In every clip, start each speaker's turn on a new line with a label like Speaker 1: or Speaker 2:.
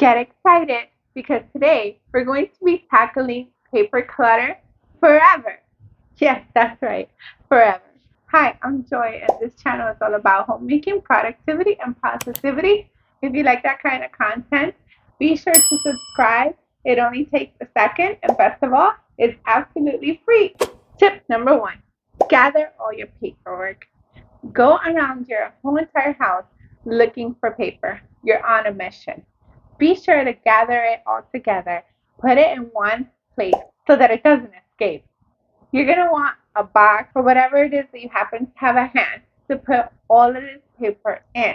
Speaker 1: Get excited because today we're going to be tackling paper clutter forever. Yes, that's right, forever. Hi, I'm Joy, and this channel is all about homemaking, productivity, and positivity. If you like that kind of content, be sure to subscribe. It only takes a second, and best of all, it's absolutely free. Tip number one, gather all your paperwork. Go around your whole entire house looking for paper. You're on a mission. Be sure to gather it all together. Put it in one place so that it doesn't escape. You're going to want a box or whatever it is that you happen to have at hand to put all of this paper in.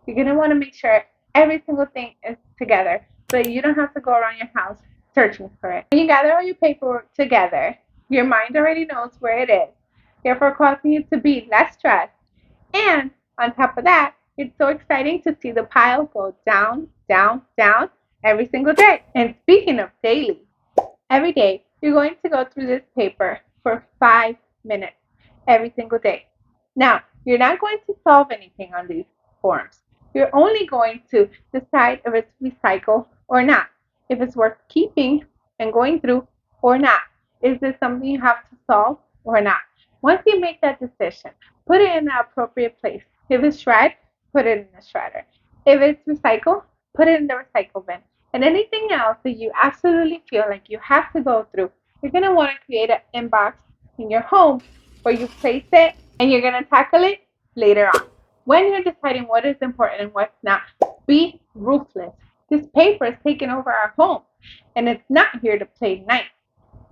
Speaker 1: You're going to want to make sure every single thing is together so you don't have to go around your house searching for it. When you gather all your paperwork together, your mind already knows where it is, therefore causing you to be less stressed. And on top of that, it's so exciting to see the pile go down, down, down every single day. And speaking of daily, every day you're going to go through this paper for 5 minutes every single day. Now, you're not going to solve anything on these forms. You're only going to decide if it's recycled or not, if it's worth keeping and going through or not. Is this something you have to solve or not? Once you make that decision, put it in the appropriate place. If it's shred, put it in the shredder. If it's recycle, put it in the recycle bin. And anything else that you absolutely feel like you have to go through, you're going to want to create an inbox in your home where you place it and you're going to tackle it later on. When you're deciding what is important and what's not, be ruthless. This paper is taking over our home and it's not here to play nice.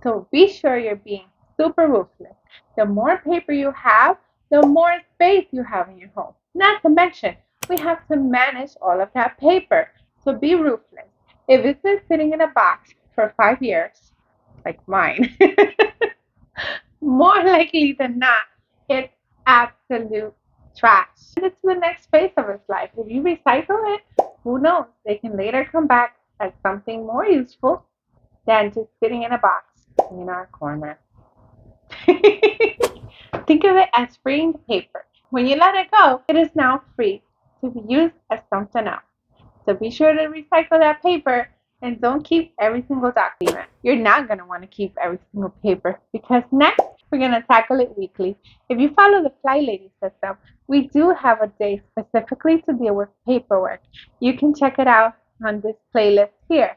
Speaker 1: So be sure you're being super ruthless. The more paper you have, the more space you have in your home. Not to mention, we have to manage all of that paper. So be ruthless. If it's been sitting in a box for 5 years, like mine, more likely than not, it's absolute trash. And it's the next phase of its life. If you recycle it, who knows? They can later come back as something more useful than just sitting in a box in our corner. Think of it as freeing the paper. When you let it go, it is now free to be used as something else. So be sure to recycle that paper and don't keep every single document. You're not going to want to keep every single paper because next we're going to tackle it weekly. If you follow the Fly Lady system, we do have a day specifically to deal with paperwork. You can check it out on this playlist here.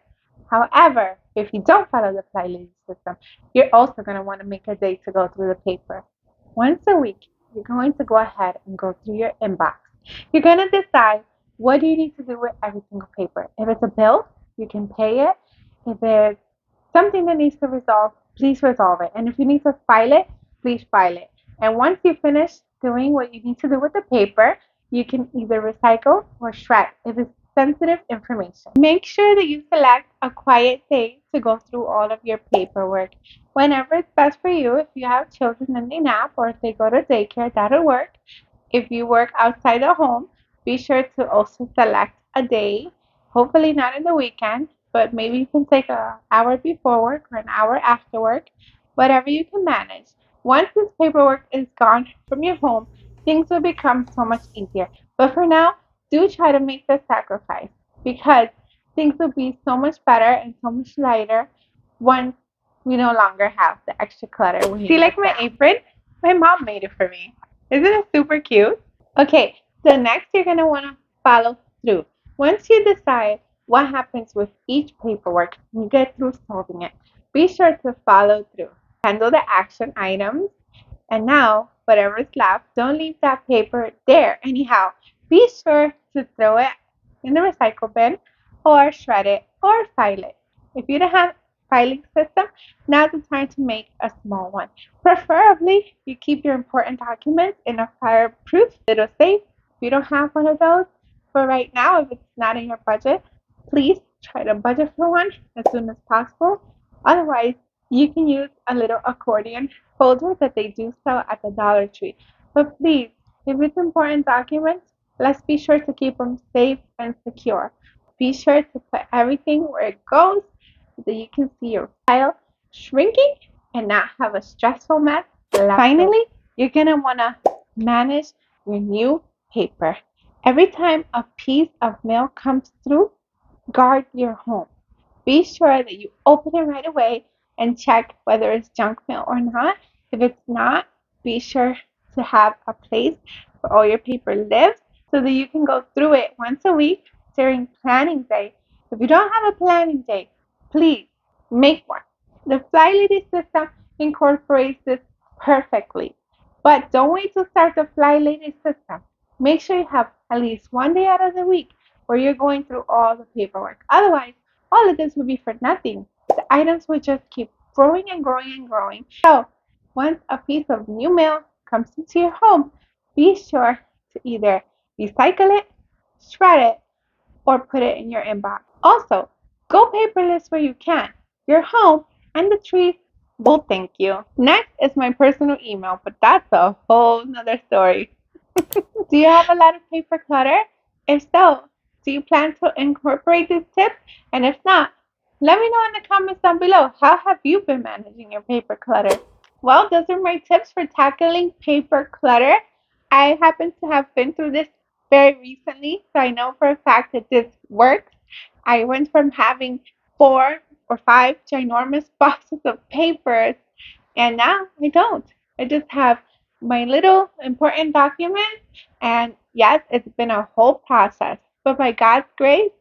Speaker 1: However, if you don't follow the Fly Lady system, you're also going to want to make a day to go through the paper. Once a week, you're going to go ahead and go through your inbox. You're going to decide what do you need to do with every single paper. If it's a bill, you can pay it. If it's something that needs to resolve, please resolve it. And if you need to file it, please file it. And once you finish doing what you need to do with the paper, you can either recycle or shred if it's sensitive information. Make sure that you select a quiet day to go through all of your paperwork. Whenever it's best for you, if you have children and they nap or if they go to daycare, that'll work. If you work outside the home, be sure to also select a day, hopefully not in the weekend, but maybe you can take an hour before work or an hour after work, whatever you can manage. Once this paperwork is gone from your home, things will become so much easier. But for now, do try to make the sacrifice because things will be so much better and so much lighter once we no longer have the extra clutter. See, like my apron? My mom made it for me. Isn't it super cute? Okay, so next you're going to want to follow through. Once you decide what happens with each paperwork, you get through solving it. Be sure to follow through. Handle the action items. And now, whatever is left, don't leave that paper there anyhow. Be sure to throw it in the recycle bin or shred it or file it. If you don't have filing system, now's the time to make a small one. Preferably, you keep your important documents in a fireproof little safe. If you don't have one of those, for right now, if it's not in your budget, please try to budget for one as soon as possible. Otherwise, you can use a little accordion folder that they do sell at the Dollar Tree. But please, if it's important documents, let's be sure to keep them safe and secure. Be sure to put everything where it goes so that you can see your file shrinking and not have a stressful mess. Finally, you're going to want to manage your new paper. Every time a piece of mail comes through, guard your home. Be sure that you open it right away and check whether it's junk mail or not. If it's not, be sure to have a place where all your paper lives so that you can go through it once a week during planning day. If you don't have a planning day, please make one. The Fly Lady system incorporates this perfectly. But don't wait to start the Fly Lady system. Make sure you have at least one day out of the week where you're going through all the paperwork. Otherwise, all of this would be for nothing. The items would just keep growing and growing and growing. So, once a piece of new mail comes into your home, be sure to either recycle it, shred it, or put it in your inbox. Also, go paperless where you can. Your home and the trees will thank you. Next is my personal email, but that's a whole nother story. Do you have a lot of paper clutter? If so, do you plan to incorporate this tip? And if not, let me know in the comments down below. How have you been managing your paper clutter? Well, those are my tips for tackling paper clutter. I happen to have been through this very recently, so I know for a fact that this works. I went from having 4 or 5 ginormous boxes of papers, and now I don't. I just have my little important documents, and yes, it's been a whole process, but by God's grace,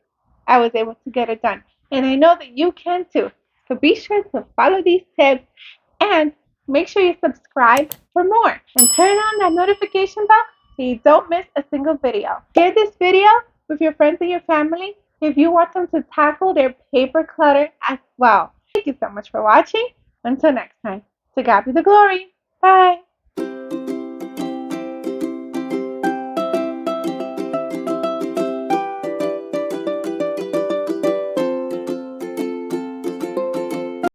Speaker 1: I was able to get it done. And I know that you can too. So be sure to follow these tips and make sure you subscribe for more. And turn on that notification bell so you don't miss a single video. Share this video with your friends and your family if you want them to tackle their paper clutter as well. Thank you so much for watching. Until next time, to God be the glory. Bye.